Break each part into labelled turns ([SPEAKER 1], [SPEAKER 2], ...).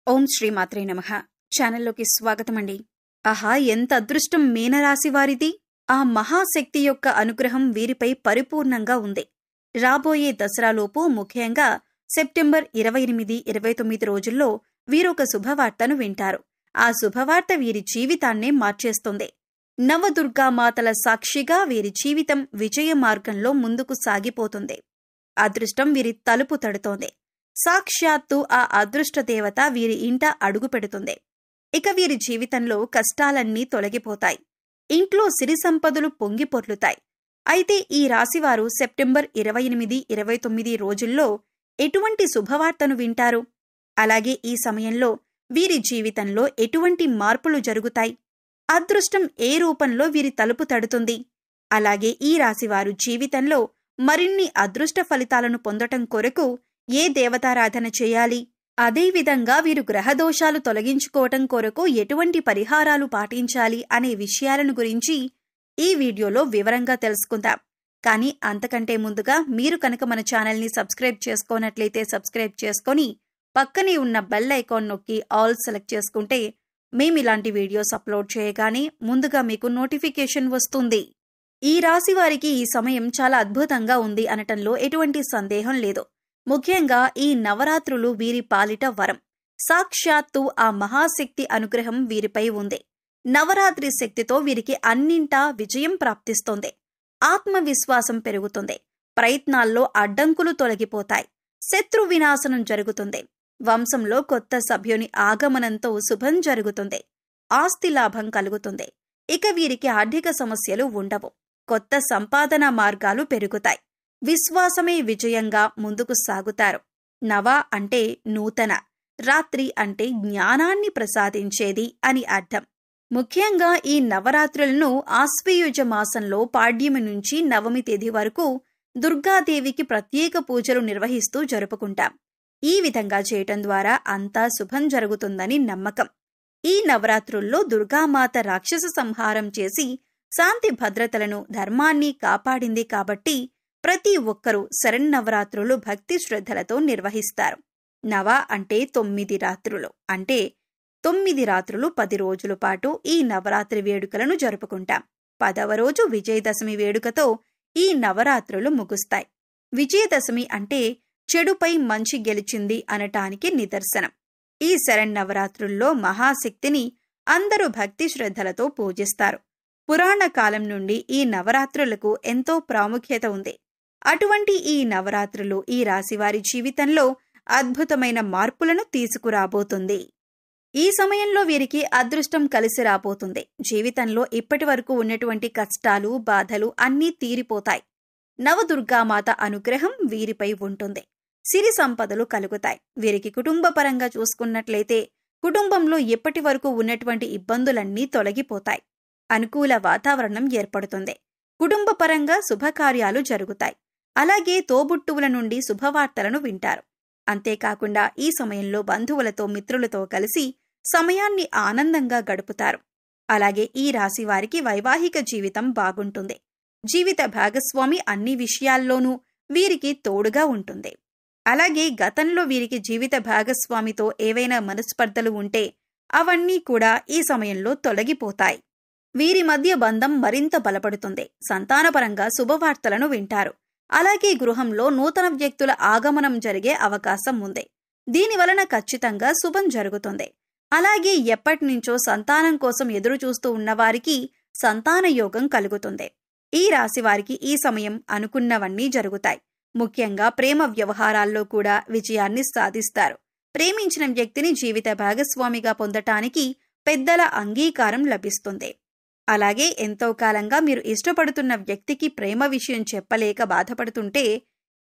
[SPEAKER 1] ఓం శ్రీ మాత్రే నమః. ఛానల్లోకి స్వాగతమండి. ఆహా, ఎంత అదృష్టం మీనరాశి వారిది! ఆ మహాశక్తి యొక్క అనుగ్రహం వీరిపై పరిపూర్ణంగా ఉంది. రాబోయే దసరాలోపు, ముఖ్యంగా సెప్టెంబర్ 28, 29 రోజుల్లో వీరొక శుభవార్తను వింటారు. ఆ శుభవార్త వీరి జీవితాన్నే మార్చేస్తుంది. నవదుర్గామాతల సాక్షిగా వీరి జీవితం విజయ మార్గంలో ముందుకు సాగిపోతుంది. అదృష్టం వీరి తలుపు తడుతోంది. సాక్షాత్తు ఆ అదృష్ట దేవత వీరి ఇంట అడుగు పెడుతుంది. ఇక వీరి జీవితంలో కష్టాలన్నీ తొలగిపోతాయి. ఇంట్లో సిరి సంపదలు పొంగి పొర్లుతాయి. అయితే ఈ రాశివారు సెప్టెంబర్ 28, 29 రోజుల్లో ఎటువంటి శుభవార్తను వింటారు? అలాగే ఈ సమయంలో వీరి జీవితంలో ఎటువంటి మార్పులు జరుగుతాయి? అదృష్టం ఏ రూపంలో వీరి తలుపు తడుతుంది? అలాగే ఈ రాశివారు జీవితంలో మరిన్ని అదృష్ట ఫలితాలను పొందటం కొరకు ఏ దేవతారాధన చేయాలి? అదేవిధంగా వీరు గ్రహదోషాలు తొలగించుకోవటం కొరకు ఎటువంటి పరిహారాలు పాటించాలి అనే విషయాలను గురించి ఈ వీడియోలో వివరంగా తెలుసుకుందాం. కానీ అంతకంటే ముందుగా మీరు కనుక మన ఛానల్ని సబ్స్క్రైబ్ చేసుకోనట్లయితే సబ్స్క్రైబ్ చేసుకొని పక్కనే ఉన్న బెల్ ఐకాన్ నొక్కి ఆల్ సెలెక్ట్ చేసుకుంటే మేమిలాంటి వీడియోస్ అప్లోడ్ చేయగానే ముందుగా మీకు నోటిఫికేషన్ వస్తుంది. ఈ రాశి వారికి ఈ సమయం చాలా అద్భుతంగా ఉంది అనటంలో ఎటువంటి సందేహం లేదు. ముఖ్యంగా ఈ నవరాత్రులు వీరి పాలిట వరం. సాక్షాత్తు ఆ మహాశక్తి అనుగ్రహం వీరిపై ఉంది. నవరాత్రి శక్తితో వీరికి అన్నింటా విజయం ప్రాప్తిస్తోంది. ఆత్మవిశ్వాసం పెరుగుతుంది. ప్రయత్నాల్లో అడ్డంకులు తొలగిపోతాయి. శత్రు వినాశనం జరుగుతుంది. వంశంలో కొత్త సభ్యుని ఆగమనంతో శుభం జరుగుతుంది. ఆస్తి లాభం కలుగుతుంది. ఇక వీరికి ఆర్థిక సమస్యలు ఉండవు. కొత్త సంపాదన మార్గాలు పెరుగుతాయి. విశ్వాసమే విజయంగా ముందుకు సాగుతారు. నవ అంటే నూతన, రాత్రి అంటే జ్ఞానాన్ని ప్రసాదించేది అని అర్థం. ముఖ్యంగా ఈ నవరాత్రులను ఆశ్వయుజ మాసంలో పాడ్యమి నుంచి నవమి తేదీ వరకు దుర్గాదేవికి ప్రత్యేక పూజలు నిర్వహిస్తూ జరుపుకుంటాం. ఈ విధంగా చేయటం ద్వారా అంతా శుభం జరుగుతుందని నమ్మకం. ఈ నవరాత్రుల్లో దుర్గామాత రాక్షస సంహారం చేసి శాంతి భద్రతలను, ధర్మాన్ని కాపాడింది కాబట్టి ప్రతి ఒక్కరూ శరన్నవరాత్రులు భక్తి శ్రద్ధలతో నిర్వహిస్తారు. నవ అంటే 9 రాత్రులు. అంటే 9 రాత్రులు 10 రోజుల పాటు ఈ నవరాత్రి వేడుకలను జరుపుకుంటాం. 10వ రోజు విజయదశమి వేడుకతో ఈ నవరాత్రులు ముగుస్తాయి. విజయదశమి అంటే చెడుపై మంచి గెలిచింది అనటానికి నిదర్శనం. ఈ శరన్నవరాత్రుల్లో మహాశక్తిని అందరూ భక్తి శ్రద్ధలతో పూజిస్తారు. పురాణ కాలం నుండి ఈ నవరాత్రులకు ఎంతో ప్రాముఖ్యత ఉంది. అటువంటి ఈ నవరాత్రులు ఈ రాశివారి జీవితంలో అద్భుతమైన మార్పులను తీసుకురాబోతుంది. ఈ సమయంలో వీరికి అదృష్టం కలిసి రాబోతుంది. జీవితంలో ఇప్పటి వరకు ఉన్నటువంటి కష్టాలు, బాధలు అన్నీ తీరిపోతాయి. నవదుర్గామాత అనుగ్రహం వీరిపై ఉంటుంది. సిరి సంపదలు కలుగుతాయి. వీరికి కుటుంబపరంగా చూసుకున్నట్లయితే కుటుంబంలో ఇప్పటి వరకు ఉన్నటువంటి ఇబ్బందులన్నీ తొలగిపోతాయి. అనుకూల వాతావరణం ఏర్పడుతుంది. కుటుంబపరంగా శుభకార్యాలు జరుగుతాయి. అలాగే తోబుట్టువుల నుండి శుభవార్తలను వింటారు. అంతేకాకుండా ఈ సమయంలో బంధువులతో, మిత్రులతో కలిసి సమయాన్ని ఆనందంగా గడుపుతారు. అలాగే ఈ రాశి వారికి వైవాహిక జీవితం బాగుంటుంది. జీవిత భాగస్వామి అన్ని విషయాల్లోనూ వీరికి తోడుగా ఉంటుంది. అలాగే గతంలో వీరికి జీవిత భాగస్వామితో ఏవైనా మనస్పర్ధలు ఉంటే అవన్నీ కూడా ఈ సమయంలో తొలగిపోతాయి. వీరి మధ్య బంధం మరింత బలపడుతుంది. సంతానపరంగా శుభవార్తలను వింటారు. అలాగే గృహంలో నూతన వ్యక్తుల ఆగమనం జరిగే అవకాశం ఉంది. దీనివలన ఖచ్చితంగా శుభం జరుగుతుంది. అలాగే ఎప్పటినుంచో సంతానం కోసం ఎదురుచూస్తూ ఉన్నవారికి సంతాన యోగం కలుగుతుంది. ఈ రాశి వారికి ఈ సమయం అనుకున్నవన్నీ జరుగుతాయి. ముఖ్యంగా ప్రేమ వ్యవహారాల్లో కూడా విజయాన్ని సాధిస్తారు. ప్రేమించిన వ్యక్తిని జీవిత భాగస్వామిగా పొందటానికి పెద్దల అంగీకారం లభిస్తుంది. అలాగే ఎంతో కాలంగా మీరు ఇష్టపడుతున్న వ్యక్తికి ప్రేమ విషయం చెప్పలేక బాధపడుతుంటే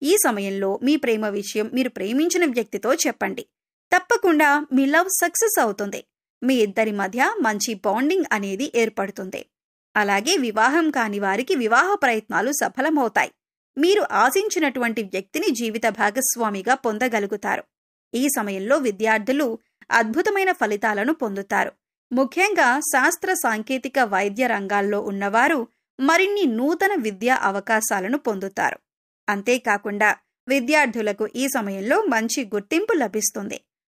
[SPEAKER 1] ఈ సమయంలో మీ ప్రేమ విషయం మీరు ప్రేమించిన వ్యక్తితో చెప్పండి. తప్పకుండా మీ లవ్ సక్సెస్ అవుతుంది. మీ ఇద్దరి మధ్య మంచి బాండింగ్ అనేది ఏర్పడుతుంది. అలాగే వివాహం కాని వారికి వివాహ ప్రయత్నాలు సఫలమవుతాయి. మీరు ఆశించినటువంటి వ్యక్తిని జీవిత భాగస్వామిగా పొందగలుగుతారు. ఈ సమయంలో విద్యార్థులు అద్భుతమైన ఫలితాలను పొందుతారు. ముఖ్యంగా శాస్త్ర, సాంకేతిక, వైద్య రంగాల్లో ఉన్నవారు మరిన్ని నూతన విద్యా అవకాశాలను పొందుతారు. అంతేకాకుండా విద్యార్థులకు ఈ సమయంలో మంచి గుర్తింపు లభిస్తుంది.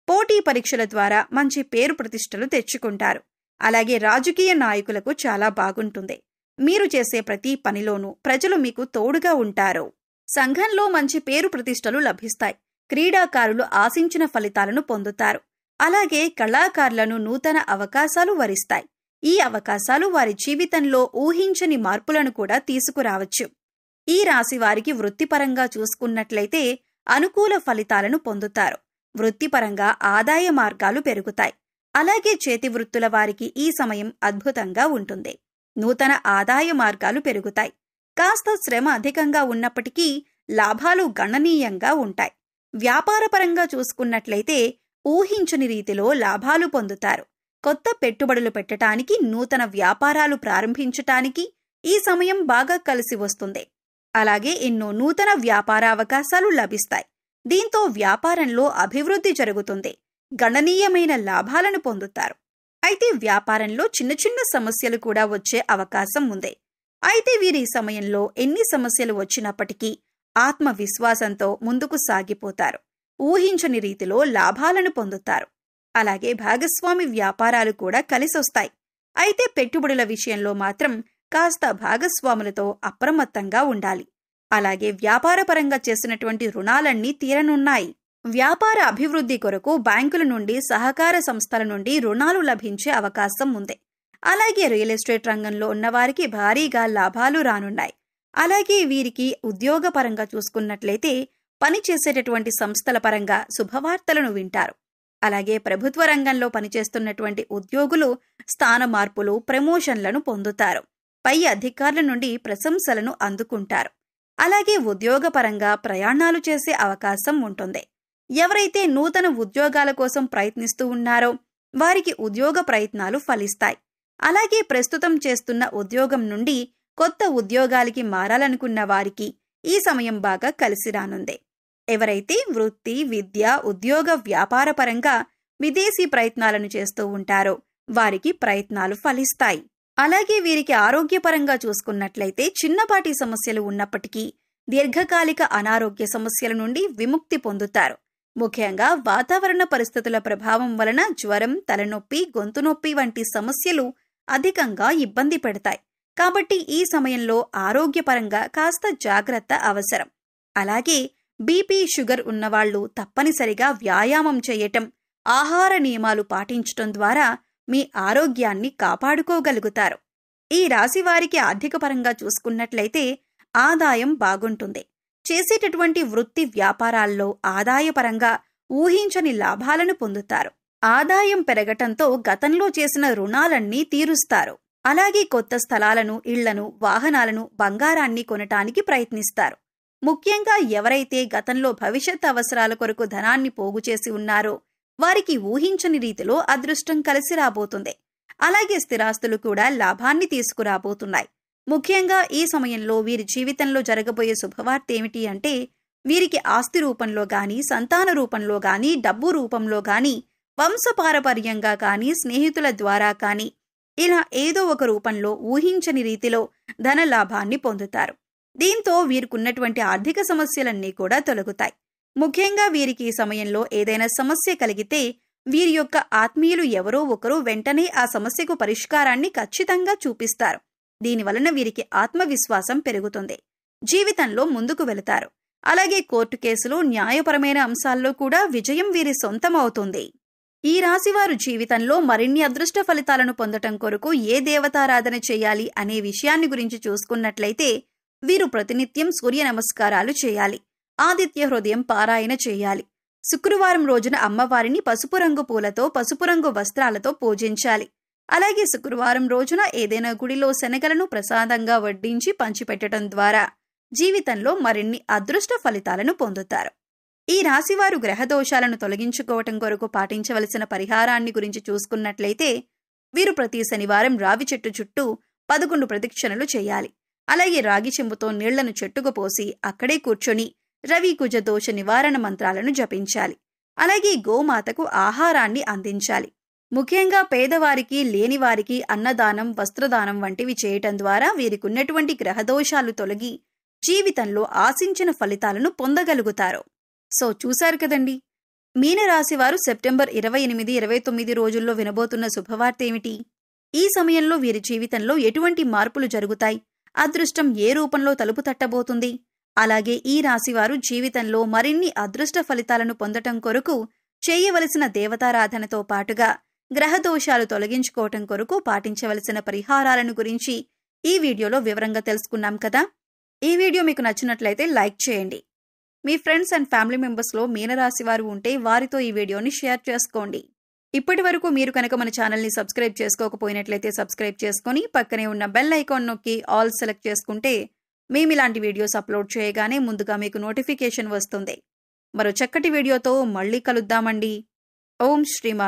[SPEAKER 1] పోటీ పరీక్షల ద్వారా మంచి పేరు ప్రతిష్టలు తెచ్చుకుంటారు. అలాగే రాజకీయ నాయకులకు చాలా బాగుంటుంది. మీరు చేసే ప్రతి పనిలోనూ ప్రజలు మీకు తోడుగా ఉంటారు. సంఘంలో మంచి పేరు ప్రతిష్టలు లభిస్తాయి. క్రీడాకారులు ఆశించిన ఫలితాలను పొందుతారు. అలాగే కళాకారులను నూతన అవకాశాలు వరిస్తాయి. ఈ అవకాశాలు వారి జీవితంలో ఊహించని మార్పులను కూడా తీసుకురావచ్చు. ఈ రాశి వారికి వృత్తిపరంగా చూసుకున్నట్లయితే అనుకూల ఫలితాలను పొందుతారు. వృత్తిపరంగా ఆదాయ మార్గాలు పెరుగుతాయి. అలాగే చేతి వృత్తుల వారికి ఈ సమయం అద్భుతంగా ఉంటుంది. నూతన ఆదాయ మార్గాలు పెరుగుతాయి. కాస్త శ్రమ అధికంగా ఉన్నప్పటికీ లాభాలు గణనీయంగా ఉంటాయి. వ్యాపారపరంగా చూసుకున్నట్లయితే ఊహించని రీతిలో లాభాలు పొందుతారు. కొత్త పెట్టుబడులు పెట్టడానికి, నూతన వ్యాపారాలు ప్రారంభించటానికి ఈ సమయం బాగా కలిసి వస్తుంది. అలాగే ఎన్నో నూతన వ్యాపార అవకాశాలు లభిస్తాయి. దీంతో వ్యాపారంలో అభివృద్ధి జరుగుతుంది. గణనీయమైన లాభాలను పొందుతారు. అయితే వ్యాపారంలో చిన్న చిన్న సమస్యలు కూడా వచ్చే అవకాశం ఉంది. అయితే వీరి సమయంలో ఎన్ని సమస్యలు వచ్చినప్పటికీ ఆత్మవిశ్వాసంతో ముందుకు సాగిపోతారు. ఊహించని రీతిలో లాభాలను పొందుతారు. అలాగే భాగస్వామి వ్యాపారాలు కూడా కలిసొస్తాయి. అయితే పెట్టుబడుల విషయంలో మాత్రం కాస్త భాగస్వాములతో అప్రమత్తంగా ఉండాలి. అలాగే వ్యాపారపరంగా చేసినటువంటి రుణాలన్నీ తీరనున్నాయి. వ్యాపార అభివృద్ధి కొరకు బ్యాంకుల నుండి, సహకార సంస్థల నుండి రుణాలు లభించే అవకాశం ఉంది. అలాగే రియల్ ఎస్టేట్ రంగంలో ఉన్నవారికి భారీగా లాభాలు రానున్నాయి. అలాగే వీరికి ఉద్యోగపరంగా చూసుకున్నట్లయితే పనిచేసేటటువంటి సంస్థల పరంగా శుభవార్తలను వింటారు. అలాగే ప్రభుత్వ రంగంలో పనిచేస్తున్నటువంటి ఉద్యోగులు స్థాన మార్పులు, ప్రమోషన్లను పొందుతారు. పై అధికారుల నుండి ప్రశంసలను అందుకుంటారు. అలాగే ఉద్యోగపరంగా ప్రయాణాలు చేసే అవకాశం ఉంటుంది. ఎవరైతే నూతన ఉద్యోగాల కోసం ప్రయత్నిస్తూ ఉన్నారో వారికి ఉద్యోగ ప్రయత్నాలు ఫలిస్తాయి. అలాగే ప్రస్తుతం చేస్తున్న ఉద్యోగం నుండి కొత్త ఉద్యోగాలకి మారాలనుకున్న వారికి ఈ సమయం బాగా కలిసి రానుంది. ఎవరైతే వృత్తి, విద్య, ఉద్యోగ, వ్యాపార పరంగా విదేశీ ప్రయత్నాలను చేస్తూ ఉంటారో వారికి ప్రయత్నాలు ఫలిస్తాయి. అలాగే వీరికి ఆరోగ్యపరంగా చూసుకున్నట్లయితే చిన్నపాటి సమస్యలు ఉన్నప్పటికీ దీర్ఘకాలిక అనారోగ్య సమస్యల నుండి విముక్తి పొందుతారు. ముఖ్యంగా వాతావరణ పరిస్థితుల ప్రభావం వలన జ్వరం, తలనొప్పి, గొంతు నొప్పి వంటి సమస్యలు అధికంగా ఇబ్బంది పెడతాయి. కాబట్టి ఈ సమయంలో ఆరోగ్యపరంగా కాస్త జాగ్రత్త అవసరం. అలాగే బీపీ, షుగర్ ఉన్నవాళ్లు తప్పనిసరిగా వ్యాయామం చేయటం, ఆహార నియమాలు పాటించటం ద్వారా మీ ఆరోగ్యాన్ని కాపాడుకోగలుగుతారు. ఈ రాశి వారికి ఆర్థికపరంగా చూసుకున్నట్లయితే ఆదాయం బాగుంటుంది. చేసేటటువంటి వృత్తి వ్యాపారాల్లో ఆదాయపరంగా ఊహించని లాభాలను పొందుతారు. ఆదాయం పెరగటంతో గతంలో చేసిన రుణాలన్నీ తీరుస్తారు. అలాగే కొత్త స్థలాలను, ఇళ్లను, వాహనాలను, బంగారాన్ని కొనటానికి ప్రయత్నిస్తారు. ముఖ్యంగా ఎవరైతే గతంలో భవిష్యత్ అవసరాల కొరకు ధనాన్ని పోగు చేసి ఉన్నారో వారికి ఊహించని రీతిలో అదృష్టం కలిసి రాబోతుంది. అలాగే స్థిరాస్తులు కూడా లాభాన్ని తీసుకురాబోతున్నాయి. ముఖ్యంగా ఈ సమయంలో వీరి జీవితంలో జరగబోయే శుభవార్త ఏమిటి అంటే వీరికి ఆస్తి రూపంలో గాని, సంతాన రూపంలో గాని, డబ్బు రూపంలో గాని, వంశపారపర్యంగా కానీ, స్నేహితుల ద్వారా కానీ ఇలా ఏదో ఒక రూపంలో ఊహించని రీతిలో ధన లాభాన్ని పొందుతారు. దీంతో వీరికున్నటువంటి ఆర్థిక సమస్యలన్నీ కూడా తొలగుతాయి. ముఖ్యంగా వీరికి ఈ సమయంలో ఏదైనా సమస్య కలిగితే వీరి యొక్క ఆత్మీయులు ఎవరో ఒకరు వెంటనే ఆ సమస్యకు పరిష్కారాన్ని ఖచ్చితంగా చూపిస్తారు. దీనివలన వీరికి ఆత్మవిశ్వాసం పెరుగుతుంది. జీవితంలో ముందుకు వెళతారు. అలాగే కోర్టు కేసులు, న్యాయపరమైన అంశాల్లో కూడా విజయం వీరి సొంతమవుతుంది. ఈ రాశివారు జీవితంలో మరిన్ని అదృష్ట ఫలితాలను పొందటం కొరకు ఏ దేవతారాధన చేయాలి అనే విషయాన్ని గురించి చూసుకున్నట్లయితే వీరు ప్రతినిత్యం సూర్య నమస్కారాలు చేయాలి. ఆదిత్య హృదయం పారాయణ చేయాలి. శుక్రవారం రోజున అమ్మవారిని పసుపు రంగు పూలతో, పసుపు రంగు వస్త్రాలతో పూజించాలి. అలాగే శుక్రవారం రోజున ఏదైనా గుడిలో శనగలను ప్రసాదంగా వడ్డించి పంచిపెట్టడం ద్వారా జీవితంలో మరిన్ని అదృష్ట ఫలితాలను పొందుతారు. ఈ రాశివారు గ్రహదోషాలను తొలగించుకోవటం కొరకు పాటించవలసిన పరిహారాన్ని గురించి చూసుకున్నట్లయితే వీరు ప్రతి శనివారం రావి చెట్టు చుట్టూ 11 ప్రదక్షిణలు చేయాలి. అలాగే రాగి చెంబుతో నీళ్లను చెట్టుకు పోసి అక్కడే కూర్చొని రవి కుజ దోష నివారణ మంత్రాలను జపించాలి. అలాగే గోమాతకు ఆహారాన్ని అందించాలి. ముఖ్యంగా పేదవారికి, లేనివారికి అన్నదానం, వస్త్రదానం వంటివి చేయటం ద్వారా వీరికున్నటువంటి గ్రహదోషాలు తొలగి జీవితంలో ఆశించిన ఫలితాలను పొందగలుగుతారు. సో చూశారు కదండి, మీనరాశి వారు సెప్టెంబర్ 28, 29 రోజుల్లో వినబోతున్న శుభవార్త ఏమిటి? ఈ సమయంలో వీరి జీవితంలో ఎటువంటి మార్పులు జరుగుతాయి? అదృష్టం ఏ రూపంలో తలుపు తట్టబోతుంది? అలాగే ఈ రాశివారు జీవితంలో మరిన్ని అదృష్ట ఫలితాలను పొందటం కొరకు చేయవలసిన దేవతారాధనతో పాటుగా గ్రహదోషాలు తొలగించుకోవటం కొరకు పాటించవలసిన పరిహారాలను గురించి ఈ వీడియోలో వివరంగా తెలుసుకున్నాం కదా. ఈ వీడియో మీకు నచ్చినట్లయితే లైక్ చేయండి. మీ ఫ్రెండ్స్ అండ్ ఫ్యామిలీ మెంబర్స్లో మీనరాశి వారు ఉంటే వారితో ఈ వీడియోని షేర్ చేసుకోండి. ఇప్పటి వరకు మీరు కనుక మన ఛానల్ని సబ్స్క్రైబ్ చేసుకోకపోయినట్లయితే సబ్స్క్రైబ్ చేసుకొని పక్కనే ఉన్న బెల్ ఐకాన్ నొక్కి ఆల్ సెలెక్ట్ చేసుకుంటే మేము ఇలాంటి వీడియోస్ అప్లోడ్ చేయగానే ముందుగా మీకు నోటిఫికేషన్ వస్తుంది. మరో చక్కటి వీడియోతో మళ్ళీ కలుద్దామండి. ఓం శ్రీమా